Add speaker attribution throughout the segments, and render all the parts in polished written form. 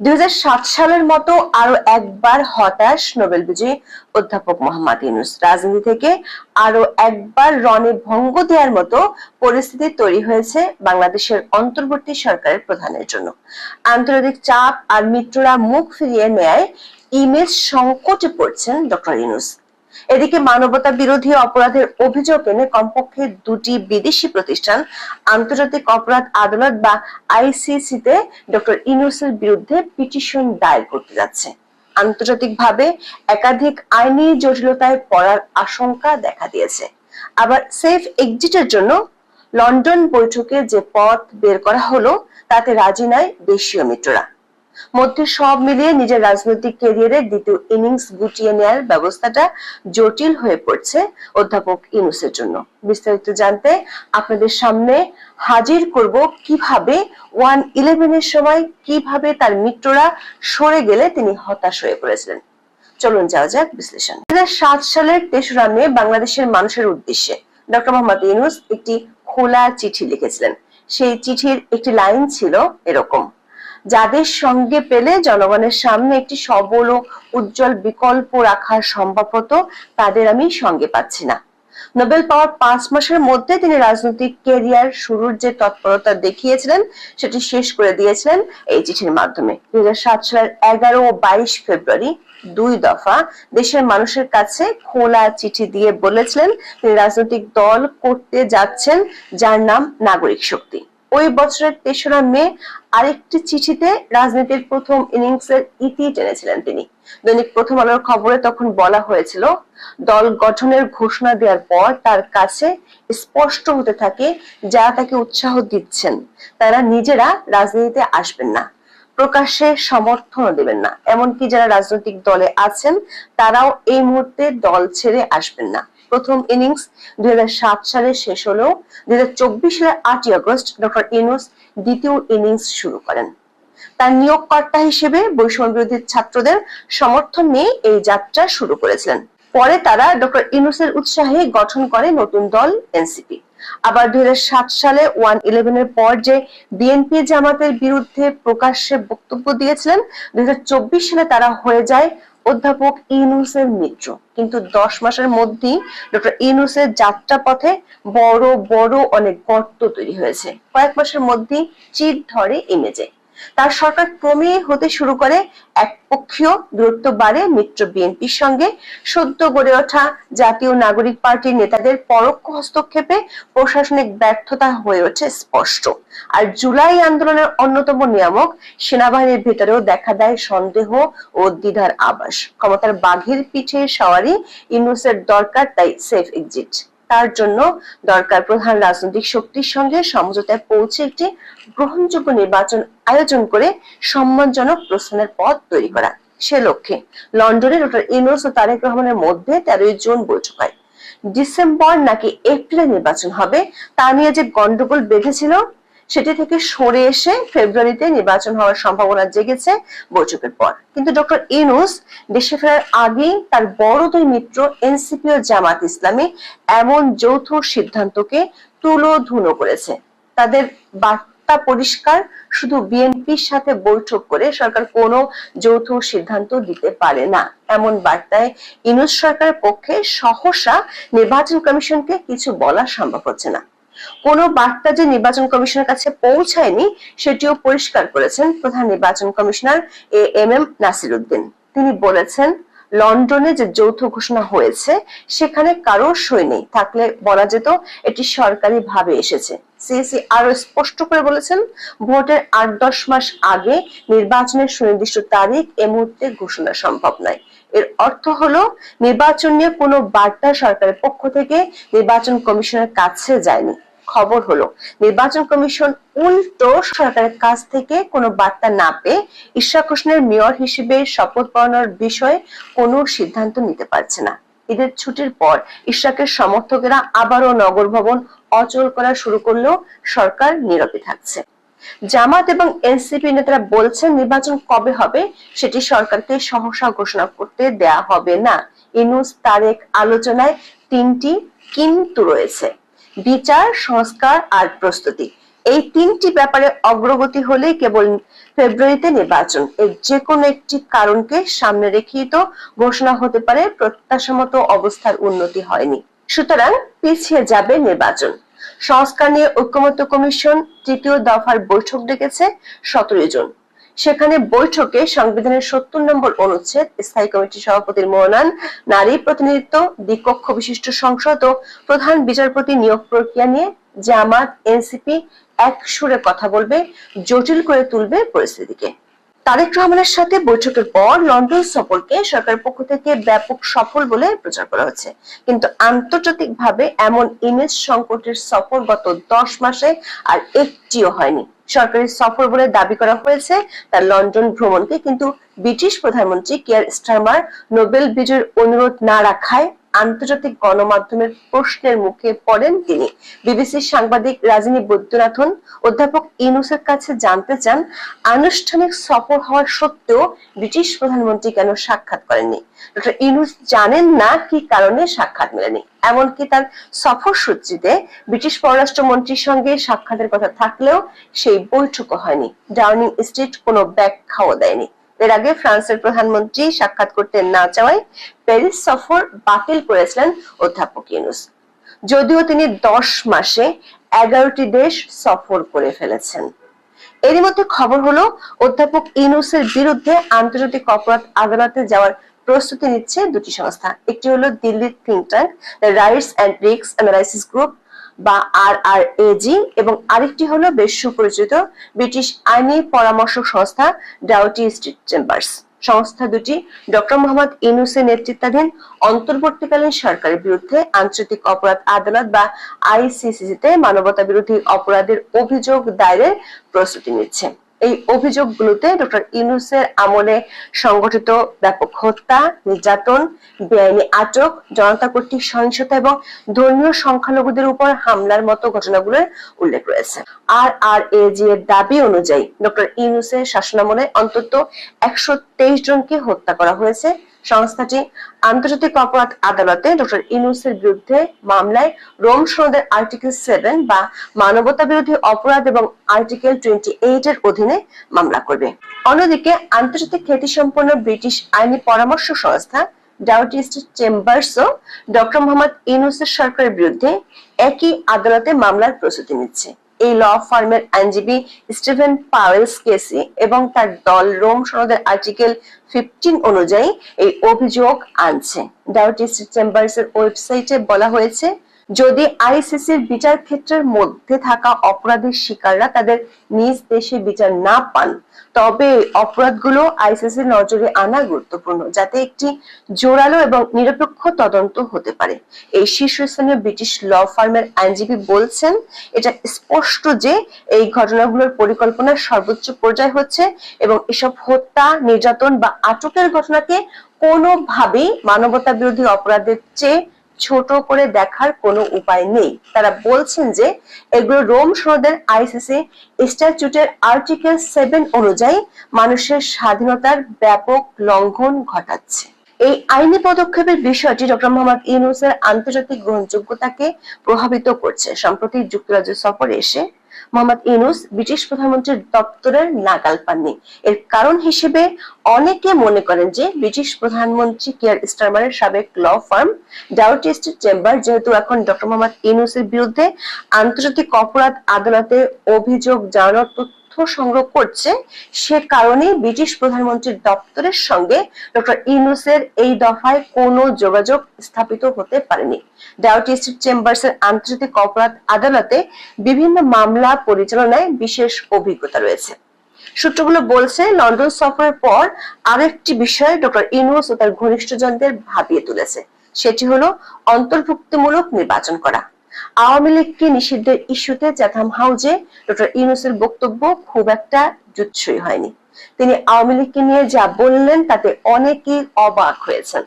Speaker 1: 2007 সালের মতো আরো একবার হতাশ নোবেল বিজয়ী অধ্যাপক মোহাম্মদ ইউনূস। রাজনীতি থেকে আরো একবার রণে ভঙ্গ দেওয়ার মতো পরিস্থিতি তৈরি হয়েছে বাংলাদেশের অন্তর্বর্তী সরকারের প্রধানের জন্য। আন্তর্জাতিক চাপ আর মিত্ররা মুখ ফিরিয়ে নেয় ইমেজ সংকটে পড়ছেন ডক্টর ইউনূস। এদিকে মানবতা বিরোধী অপরাধের অভিযোগ এনে কমপক্ষে দুটি বিদেশি প্রতিষ্ঠান আন্তর্জাতিক অপরাধ আদালত বা আইসিসিতে ডক্টর ইউনূসের বিরুদ্ধে পিটিশন দায়ের করতে যাচ্ছে। আন্তর্জাতিকভাবে একাধিক আইনি জটিলতায় পড়ার আশঙ্কা দেখা দিয়েছে। আবার সেফ এক্সিটের জন্য লন্ডন বৈঠকে যে পথ বের করা হলো তাতে রাজি নয় দেশীয় মিত্ররা। মধ্যে সব মিলিয়ে নিজের রাজনৈতিক ক্যারিয়ারের দ্বিতীয় ইনিংস গুটিয়ে নেয়ার ব্যবস্থাটা জটিল হয়ে পড়ছে অধ্যাপক ইউনূসের জন্য। বিস্তারিত জানতে আপনাদের সামনে হাজির করব কিভাবে 1-11 এর সময় কিভাবে তার মিত্ররা সরে গেলে তিনি হতাশ হয়ে পড়েছিলেন। চলুন যাওয়া যাক বিশ্লেষণ। 2007 সালের 3রা মে বাংলাদেশের মানুষের উদ্দেশ্যে ডক্টর মোহাম্মদ ইউনূস একটি খোলা চিঠি লিখেছিলেন। সেই চিঠির একটি লাইন ছিল এরকম: যাদের সঙ্গে পেলে জনগণের সামনে একটি সবল ও উজ্জ্বল বিকল্প রাখার সম্ভব হতো তাদের আমি সঙ্গে পাচ্ছি না। নোবেল পাওয়ার 5 মাসের মধ্যে তিনি রাজনৈতিক ক্যারিয়ার শুরুর যে তৎপরতা দেখিয়েছিলেন সেটি শেষ করে দিয়েছিলেন এই চিঠির মাধ্যমে। 2007 সালের 11 ও 22 ফেব্রুয়ারি 2 দফা দেশের মানুষের কাছে খোলা চিঠি দিয়ে বলেছিলেন তিনি রাজনৈতিক দল করতে যাচ্ছেন যার নাম নাগরিক শক্তি। ওই বছরের 3রা মে আরেকটি চিঠিতে রাজনীতির প্রথম ইনিংসের ইতি টেনেছিলেন তিনি। দৈনিক প্রথম আলোর খবরে তখন বলা হয়েছিল, দল গঠনের ঘোষণা দেওয়ার পর তার কাছে স্পষ্ট হতে থাকে যারা তাকে উৎসাহ দিচ্ছেন তারা নিজেরা রাজনীতিতে আসবেন না, প্রকাশ্যে সমর্থনও দেবেন না, এমনকি যারা রাজনৈতিক দলে আছেন তারাও এই মুহূর্তে দল ছেড়ে আসবেন না। প্রথম ইনিংস 2007 সালে শেষ হলেও 2024 সালের 8 আগস্ট ডক্টর ইউনূস দ্বিতীয় ইনিংস শুরু করেন। তার নিয়োগকর্তা হিসেবে বৈষম্য বিরোধী ছাত্রদের সমর্থন নিয়ে এই যাত্রা শুরু করেছিলেন। পরে তারা ডক্টর ইউনূসের উৎসাহে গঠন করে নতুন দল এনসিপি। আবার 2007 সালে 1-11 এর পর যে বিএনপি জামাতের বিরুদ্ধে প্রকাশ্যে বক্তব্য দিয়েছিলেন, 2024 সালে তারা হয়ে যায় অধ্যাপক ইউনূসের মিত্র। কিন্তু 10 মাসের মধ্যেই ডক্টর ইউনূসের যাত্রা পথে বড় বড় অনেক গর্ত তৈরি হয়েছে। কয়েক মাসের মধ্যেই চির ধরে ইমেজে। তার সরকার ক্রমেই হতে শুরু করে একপক্ষীয়, দূরত্ব বাড়ে মিত্র বিএনপির সঙ্গে। সদ্য গড়ে ওঠা জাতীয় নাগরিক পার্টির নেতাদের পরোক্ষ হস্তক্ষেপে প্রশাসনিক ব্যর্থতা হয়ে ওঠে স্পষ্ট। আর জুলাই আন্দোলনের অন্যতম নিয়ামক সেনাবাহিনীর ভেতরেও দেখা দেয় সন্দেহ ও দ্বিধার আভাস। ক্ষমতার বাঘের পিঠে সওয়ারি ইউনূসের দরকার, তাই সেফ এক্সিট। তার জন্য দরকার প্রধান রাজনৈতিক শক্তির সঙ্গে সমঝোতায় পৌঁছে একটি গ্রহণযোগ্য নির্বাচন আয়োজন করে সম্মানজনক প্রস্থানের পথ তৈরি করা। সে লক্ষ্যে লন্ডনে ডক্টর ইউনূস ও তারেক রহমানের মধ্যে 13 জুন বৈঠক হয়। ডিসেম্বর নাকি এপ্রিলে নির্বাচন হবে তা নিয়ে যে গন্ডগোল বেঁধেছিল সেটি থেকে সরে এসে ফেব্রুয়ারিতে নির্বাচন হওয়ার সম্ভাবনা জেগেছে বৈঠকের পর। কিন্তু ডক্টর ইউনূস দেশে ফেরার আগেই তার বড় দুই মিত্র এনসিপি ও জামাত ইসলামী এমন যৌথ সিদ্ধান্তকে তুলোধুনো করেছে। তাদের বার্তা পরিষ্কার, শুধু বিএনপির সাথে বৈঠক করে সরকার কোনো যৌথ সিদ্ধান্ত দিতে পারে না। এমন বার্তায় ইউনূস সরকারের পক্ষে সহসা নির্বাচন কমিশনকে কিছু বলা সম্ভব হচ্ছে না। কোন বার্তা যে নির্বাচন কমিশনের কাছে পৌঁছায়নি সেটিও পরিষ্কার করেছেন প্রধান নির্বাচন কমিশনার এএমএম নাসির উদ্দিন। তিনি বলেছেন, লন্ডনে যে যৌথ ঘোষণা হয়েছে সেখানে কারো সই নেই, থাকলে বলা যেত এটি সরকারি ভাবে এসেছে। সিএসি আরো স্পষ্ট করে বলেছেন, ভোটের 8-10 মাস আগে নির্বাচনের সুনির্দিষ্ট তারিখ এই মুহূর্তে ঘোষণা সম্ভব নয়। এর অর্থ হলো নির্বাচন নিয়ে কোনো বার্তা সরকারের পক্ষ থেকে নির্বাচন কমিশনের কাছে যায়নি। খবর হলো নির্বাচন কমিশন উল্টো সরকারের কাছ থেকে কোনো বার্তা না পেয়ে ইশরাক হোসেনের মেয়র হিসেবে শপথ পড়ানোর বিষয়ে কোনো সিদ্ধান্ত নিতে পারছে না। ঈদের ছুটির পর ইশরাকের সমর্থকেরা আবারও নগর ভবন অচল করা শুরু করলেও সরকার নীরবে থাকছে। জামাত এবং এনসিপি নেতারা বলছেন নির্বাচন কবে হবে সেটি সরকারকে সহসা ঘোষণা করতে দেয়া হবে না। ইউনূস তারেক আলোচনায় 3টি কিন্তু রয়েছে: বিচার, সংস্কার আর প্রস্তুতি। এই 3টি ব্যাপারে অগ্রগতি হলে কেবল ফেব্রুয়ারিতে নির্বাচন, এর যে কোনো একটি কারণকে সামনে রেখেই তো ঘোষণা হতে পারে প্রত্যাশা মতো অবস্থার উন্নতি হয়নি, সুতরাং পিছিয়ে যাবে নির্বাচন। সংস্কার নিয়ে ঐকমত্য কমিশন তৃতীয় দফার বৈঠক ডেকেছে 17 জুন। সেখানে বৈঠকে সংবিধানের 70 নম্বর অনুচ্ছেদ, স্থায়ী কমিটির সভাপতির মনোনয়ন, নারী প্রতিনিধিত্ব, দ্বিকক্ষ বিশিষ্ট সংসদ ও প্রধান বিচারপতি নিয়োগ প্রক্রিয়া নিয়ে জামাত এনসিপি এক সুরে কথা বলবে, জটিল করে তুলবে পরিস্থিতিকে। তারেক রহমানের সাথে বৈঠকের পর লন্ডন সফরকে সরকারের পক্ষ থেকে ব্যাপক সফল বলে প্রচার করা হচ্ছে, কিন্তু আন্তর্জাতিকভাবে এমন ইমেজ সংকটের সফর গত 10 মাসে আর একটিও হয়নি। সরকারি সফর বলে দাবি করা হয়েছে তার লন্ডন ভ্রমণকে, কিন্তু ব্রিটিশ প্রধানমন্ত্রী কিয়ার স্টারমার নোবেল বিজয়ের অনুরোধ না রাখায় আন্তর্জাতিক গণমাধ্যমের প্রশ্নের মুখে পড়েন তিনি। বিবিসির সাংবাদিক রাজিনী বৈদ্যনাথন অধ্যাপক ইউনূসের কাছে জানতে চান, আনুষ্ঠানিক সফর হওয়া সত্ত্বেও ব্রিটিশ প্রধানমন্ত্রী কেন সাক্ষাৎ করেননি। ডক্টর ইউনূস জানেন না কি কারণে সাক্ষাৎ মেলেনি, এমনকি তার সফর সূচিতে ব্রিটিশ পররাষ্ট্রমন্ত্রীর সঙ্গে সাক্ষাতের কথা থাকলেও সেই বৈঠকও হয়নি। ডাউনিং স্ট্রিট কোনো ব্যাখ্যাও দেয়নি। এর আগে ফ্রান্সের প্রধানমন্ত্রী সাক্ষাৎ করতে না চাওয়ায় প্যারিস সফর বাতিল করেছিলেন অধ্যাপক ইউনূস, যদিও তিনি 10 মাসে 11টি দেশ সফর করে ফেলেছেন। এরই মধ্যে খবর হলো অধ্যাপক ইউনূসের বিরুদ্ধে আন্তর্জাতিক অপরাধ আদালতে যাওয়ার প্রস্তুতি নিচ্ছে দুটি সংস্থা। একটি হলো দিল্লির think tank the Rights and Risk Analysis Group বা RRAG, এবং আরেকটি হলো বেশ সুপরিচিত ব্রিটিশ আইনি পরামর্শ সংস্থা ডাউটি স্ট্রিট চেম্বার্স। সংস্থা দুটি ডক্টর মোহাম্মদ ইউনূসের নেতৃত্বাধীন অন্তর্বর্তীকালীন সরকারের বিরুদ্ধে আন্তর্জাতিক অপরাধ আদালত বা ICC-তে মানবতা বিরোধী অপরাধের অভিযোগ দায়েরের প্রস্তুতি নিচ্ছে। এই অভিযোগগুলোতে ডক্টর ইউনূসের আমলে সংগঠিত ব্যাপক হত্যা, নির্যাতন, বেআইনি আটক, জনতা কর্তৃক সহিংসতা এবং ধর্মীয় সংখ্যালঘুদের উপর হামলার মতো ঘটনাগুলোর উল্লেখ রয়েছে। RRAG এর দাবি অনুযায়ী ডক্টর ইউনূসের শাসনামলে অন্তত 123 জনকে হত্যা করা হয়েছে। সংস্থাটি আন্তর্জাতিক অপরাধ আদালতে ডক্টর ইউনূসের বিরুদ্ধে মামলায় রোম সনদের আর্টিকেল 7 বা মানবতা বিরোধী অপরাধ এবং আর্টিকেল 28 এর অধীনে মামলা করবে। অন্যদিকে আন্তর্জাতিক খ্যাতিসম্পন্ন ব্রিটিশ আইনি পরামর্শ সংস্থা ডাউটি স্ট্রিট চেম্বার্সও ডক্টর মোহাম্মদ ইউনূসের সরকারের বিরুদ্ধে একই আদালতে মামলার প্রস্তুতি নিচ্ছে। এই ল ফার্মের আইনজীবী স্টিভেন পাওয়েলস কেসি এবং তার দল রোম সনদের আর্টিকেল 15 অনুযায়ী এই অভিযোগ আনছে। ডাউটি স্ট্রিট চেম্বার্সের ওয়েবসাইটে বলা হয়েছে, যদি ICCর বিচার ক্ষেত্রের মধ্যে থাকা অপরাধের শিকাররা তাদের নিজ দেশে বিচার না পান, তবে অপরাধগুলো ICCর নজরে আনা গুরুত্বপূর্ণ, যাতে একটি জোরালো এবং নিরপেক্ষ তদন্ত হতে পারে। এই শীর্ষস্থানীয় ব্রিটিশ ল ফার্মের আইনজীবী বলছেন, এটা স্পষ্ট যে এই ঘটনাগুলোর পরিকল্পনার সর্বোচ্চ পর্যায়ে হচ্ছে এবং এসব হত্যা, নির্যাতন বা আটকের ঘটনাকে কোনোভাবেই মানবতা বিরোধী অপরাধের চেয়ে ছোট করে দেখার কোনো উপায় নেই। তারা বলছেন যে এগুলো রোম সনদের ICC স্ট্যাচুটের আর্টিকেল 7 অনুযায়ী মানুষের স্বাধীনতার ব্যাপক লঙ্ঘন ঘটাচ্ছে। এই আইনি পদক্ষেপের বিষয়টি ডক্টর মোহাম্মদ ইউনূসের আন্তর্জাতিক গ্রহণযোগ্যতাকে প্রভাবিত করছে। সম্প্রতি যুক্তরাজ্য সফরে এসে মোহাম্মদ ইউনূস ব্রিটিশ প্রধানমন্ত্রীর দপ্তরের নাগাল পাননি। এর কারণ হিসেবে অনেকে মনে করেন যে ব্রিটিশ প্রধানমন্ত্রী কিয়ার স্টারমারের সাবেক law firm Doughty Street Chamber যেহেতু এখন ডক্টর মোহাম্মদ ইউনূসের বিরুদ্ধে আন্তর্জাতিক অপরাধ আদালতে অভিযোগ জানানোর তথ্য সংগ্রহ করছে, সে কারণে ব্রিটিশ প্রধানমন্ত্রীর দপ্তরের সঙ্গে ডক্টর ইউনূসের এই দফায় কোনো যোগাযোগ স্থাপিত হতে পারেনি। ডাউটি স্ট্রিট চেম্বার্সের আন্তর্জাতিক অপরাধ আদালতে বিভিন্ন মামলা পরিচালনায় বিশেষ অভিজ্ঞতা রয়েছে। সূত্রগুলো বলছে, লন্ডন সফরের পর আরেকটি বিষয় ডক্টর ইউনূস ও তার ঘনিষ্ঠজনদের ভাবিয়ে তুলেছে, সেটি হলো অন্তর্ভুক্তিমূলক নির্বাচন করা। আওয়ামী লীগকে নিষিদ্ধের ইস্যুতে চ্যাথাম হাউজে ডক্টর ইউনূসের বক্তব্য খুব একটা জুৎসই হয়নি। তিনি আওয়ামী লীগকে নিয়ে যা বললেন তাতে অনেকেই অবাক হয়েছেন।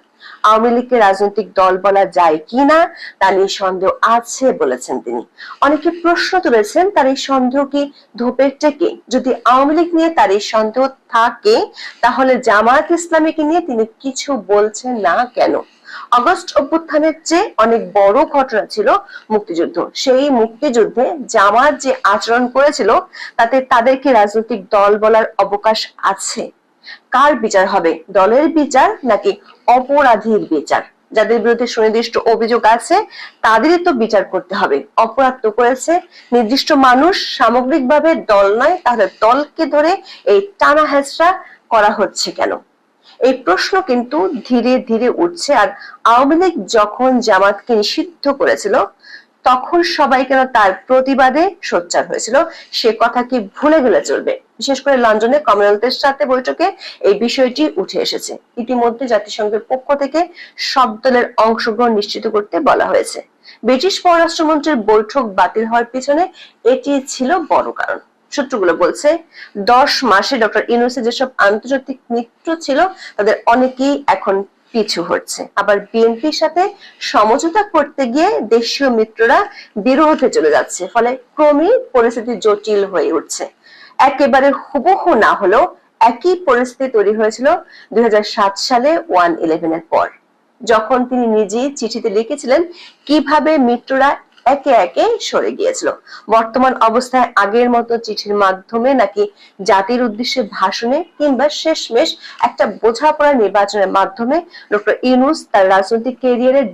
Speaker 1: আওয়ামী লীগকে রাজনৈতিক দল বলা যায় কিনা তা নিয়ে সন্দেহ আছে বলেছেন তিনি। অনেকে প্রশ্ন তুলেছেন, তার এই সন্দেহ কি ধোপের টেকে? যদি আওয়ামী লীগ নিয়ে তার এই সন্দেহ থাকে, তাহলে জামায়াত ইসলামীকে নিয়ে তিনি কিছু বলছেন না কেন? আগস্ট অভ্যুত্থানের চেয়ে অনেক বড় ঘটনা ছিল মুক্তিযুদ্ধ। সেই মুক্তিযুদ্ধে জামাত যে আচরণ করেছিল তাতে তাদেরকে রাজনৈতিক দল বলার অবকাশ আছে? কার বিচার হবে, দলের বিচার নাকি অপরাধীর বিচার? যাদের বিরুদ্ধে সুনির্দিষ্ট অভিযোগ আছে তাদেরই তো বিচার করতে হবে। অপরাধ তো করেছে নির্দিষ্ট মানুষ, সামগ্রিকভাবে দল নয়। তাহলে দলকে ধরে এই টানা হেঁচড়া করা হচ্ছে কেন? এই প্রশ্ন কিন্তু ধীরে ধীরে উঠছে। আর আওয়ামী লীগ যখন জামাতকে নিষিদ্ধ করেছিল তখন সবাই কেন তার প্রতিবাদে সোচ্চার হয়েছিল সে কথা কি ভুলে গেলে চলবে? বিশেষ করে লন্ডনে কমনওয়েলথের সাথে বৈঠকে এই বিষয়টি উঠে এসেছে। ইতিমধ্যে জাতিসংঘের পক্ষ থেকে সব দলের অংশগ্রহণ নিশ্চিত করতে বলা হয়েছে। ব্রিটিশ পররাষ্ট্রমন্ত্রীর বৈঠক বাতিল হওয়ার পিছনে এটি ছিল বড় কারণ। সূত্রগুলো বলছে 10 মাসে ডক্টর ইউনূসের যেসব আন্তর্জাতিক মিত্র ছিল তাদের অনেকেই এখন পিছু হটছে। আবার বিএনপির সাথে সমঝোতা করতে গিয়ে দেশীয় মিত্ররা বিরোধে চলে যাচ্ছে। ফলে ক্রমেই পরিস্থিতি জটিল হয়ে উঠছে। একেবারে হুবহু না হলেও একই পরিস্থিতি তৈরি হয়েছিল 2007 সালে 1/11 এর পর, যখন তিনি নিজেই চিঠিতে লিখেছিলেন কিভাবে মিত্ররা একে একে সরে গিয়েছিল। বর্তমান অবস্থায় আগের মতো চিঠির মাধ্যমে নাকি জাতির উদ্দেশ্যে ভাষণে কিংবা শেষমেশ একটা বোঝাপড়া নির্বাচনের মাধ্যমে ডক্টর ইউনূস তার রাজনৈতিক ক্যারিয়ারের